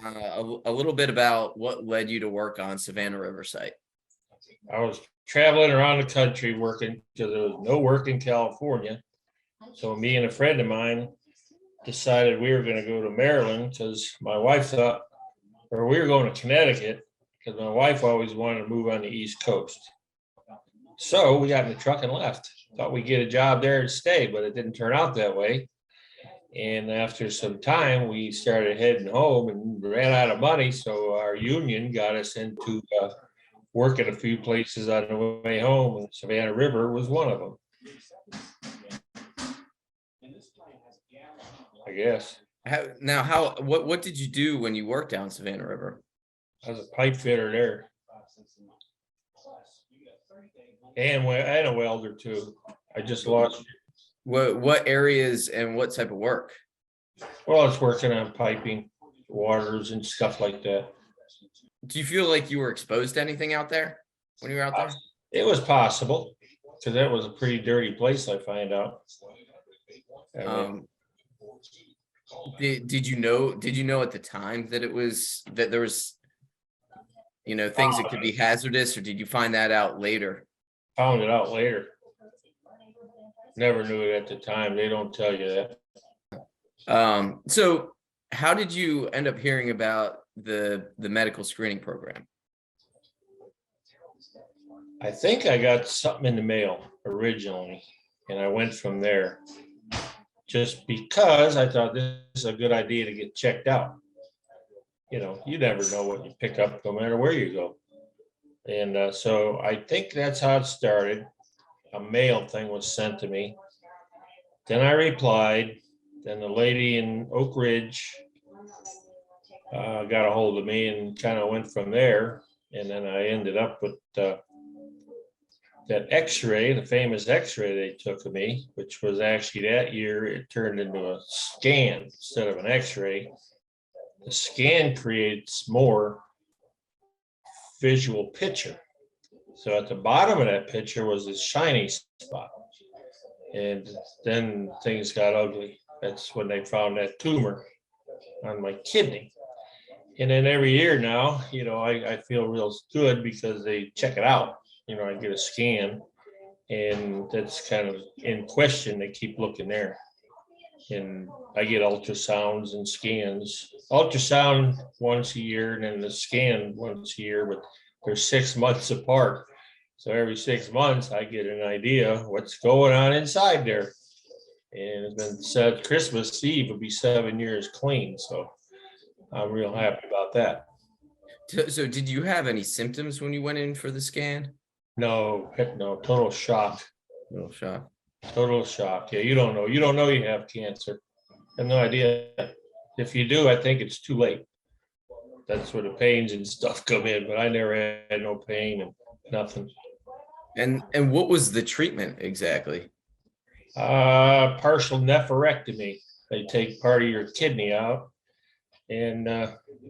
a little bit about what led you to work on Savannah River site. I was traveling around the country working because there was no work in California. So me and a friend of mine decided we were going to go to Maryland because my wife thought, or we were going to Connecticut because my wife always wanted to move on the East Coast. So we got in the truck and left. Thought we'd get a job there and stay, but it didn't turn out that way. And after some time, we started heading home and ran out of money. So our union got us into work at a few places on the way home, and Savannah River was one of them. I guess. What did you do when you worked down Savannah River? I was a pipe fitter there. And a welder too. I just lost. What areas and what type of work? Well, I was working on piping, waters and stuff like that. Do you feel like you were exposed to anything out there when you were out there? It was possible because that was a pretty dirty place, I find out. Did you know at the time that there was things that could be hazardous, or did you find that out later? Found it out later. Never knew it at the time. They don't tell you that. So how did you end up hearing about the medical screening program? I think I got something in the mail originally, and I went from there just because I thought this is a good idea to get checked out. You never know what you pick up no matter where you go. And so I think that's how it started. A mail thing was sent to me. Then I replied. Then the lady in Oak Ridge got a hold of me and kind of went from there. And then I ended up with that x-ray, the famous x-ray they took of me, which was actually that year, it turned into a scan instead of an x-ray. The scan creates more visual picture. So at the bottom of that picture was this shiny spot. And then things got ugly. That's when they found that tumor on my kidney. And then every year now, I feel real good because they check it out. I get a scan, and that's kind of in question. They keep looking there. And I get ultrasounds and scans. Ultrasound once a year, and then the scan once a year, but they're 6 months apart. So every 6 months, I get an idea what's going on inside there. And it's been said Christmas Eve will be 7 years clean. So I'm real happy about that. So did you have any symptoms when you went in for the scan? No, heck no, total shock. Total shock. Total shock. Yeah, you don't know. You don't know you have cancer. I have no idea. If you do, I think it's too late. That's where the pains and stuff come in, but I never had no pain and nothing. And what was the treatment exactly? Partial nephrectomy. They take part of your kidney out, and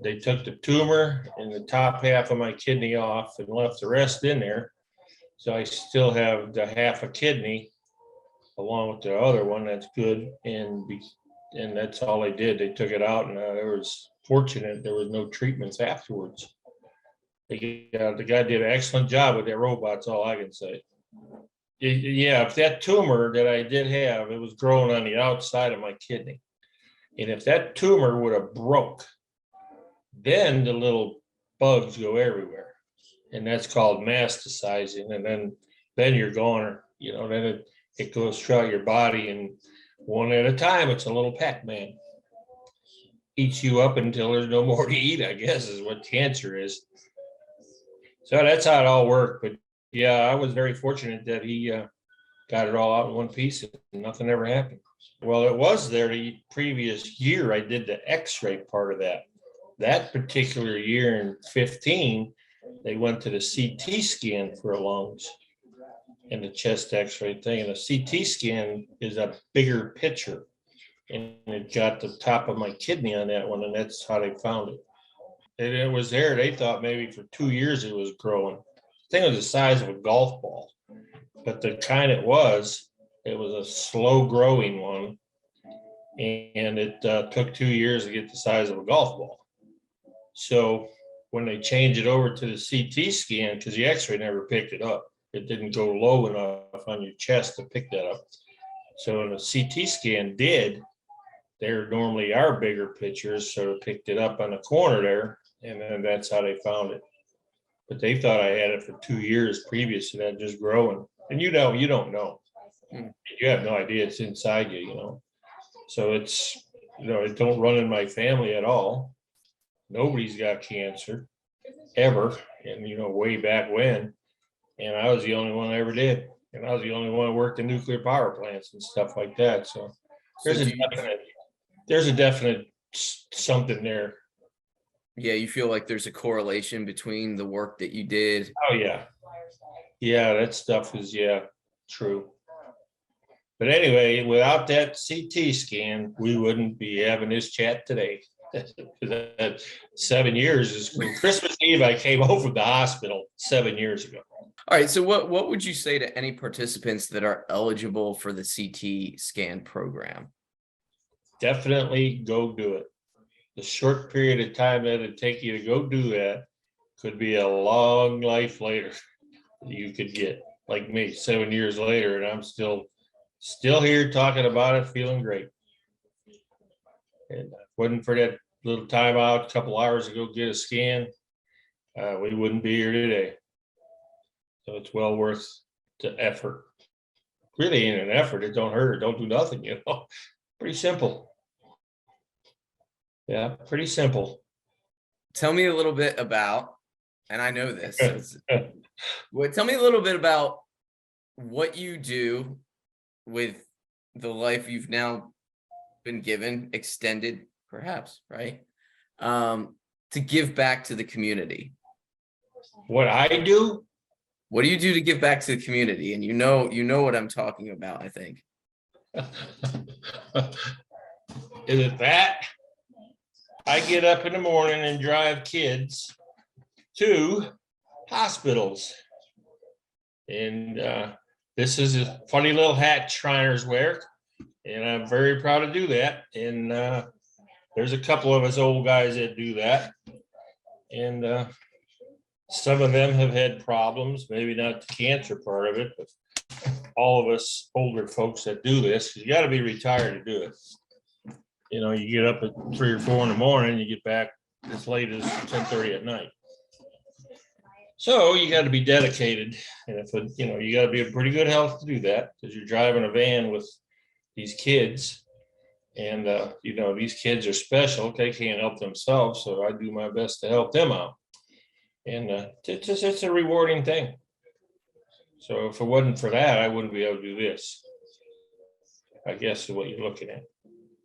they took the tumor and the top half of my kidney off and left the rest in there. So I still have the half a kidney along with the other one. That's good. And that's all they did. They took it out, and it was fortunate there was no treatments afterwards. The guy did an excellent job with that robot. That's all I can say. Yeah, if that tumor that I did have, it was growing on the outside of my kidney. And if that tumor would have broke, then the little bugs go everywhere. And that's called metastasizing. And then you're going, then it goes throughout your body, and one at a time, it's a little Pac-Man. Eats you up until there's no more to eat, I guess, is what cancer is. So that's how it all worked. But yeah, I was very fortunate that he got it all out in one piece and nothing ever happened. Well, it was there the previous year. I did the x-ray part of that. That particular year in 15, they went to the CT scan for lungs and the chest x-ray thing. And the CT scan is a bigger picture. And it got the top of my kidney on that one, and that's how they found it. And it was there. They thought maybe for 2 years it was growing. The thing was the size of a golf ball, but the kind it was a slow growing one, and it took 2 years to get the size of a golf ball. So when they changed it over to the CT scan, because the X-ray never picked it up, it didn't go low enough on your chest to pick that up. So when the CT scan did, there normally are bigger pictures, so it picked it up on the corner there, and then that's how they found it. But they thought I had it for 2 years previous to that, just growing. And you know, you don't know. You have no idea it's inside you, you know. So it's, you know, it don't run in my family at all. Nobody's got cancer ever, and you know, way back when. And I was the only one that ever did. And I was the only one who worked in nuclear power plants and stuff like that. So there's a definite something there. Yeah, you feel like there's a correlation between the work that you did. Oh yeah. Yeah, that stuff is, yeah, true. But anyway, without that CT scan, we wouldn't be having this chat today. 7 years is Christmas Eve. I came home from the hospital 7 years ago. All right. So what would you say to any participants that are eligible for the CT scan program? Definitely go do it. The short period of time that it'd take you to go do that could be a long life later you could get, like me, 7 years later, and I'm still here talking about it, feeling great. And if it wasn't for that little time out a couple hours to go get a scan, we wouldn't be here today. So it's well worth the effort. Really ain't an effort. It don't hurt. It don't do nothing, you know. Pretty simple. Yeah, pretty simple. Tell me a little bit about, and I know this, tell me a little bit about what you do with the life you've now been given, extended perhaps, right? To give back to the community. What I do? What do you do to give back to the community? And you know what I'm talking about, I think. Is it that? I get up in the morning and drive kids to hospitals. And this is a funny little hat Shriners wear. And I'm very proud to do that. And there's a couple of us old guys that do that. And some of them have had problems, maybe not the cancer part of it, but all of us older folks that do this, you got to be retired to do it. You know, you get up at 3 or 4 in the morning, you get back as late as 10:30 at night. So you got to be dedicated. And if it, you know, you got to be in pretty good health to do that, because you're driving a van with these kids. And, you know, these kids are special. They can't help themselves. So I do my best to help them out. And it's a rewarding thing. So if it wasn't for that, I wouldn't be able to do this, I guess, is what you're looking at.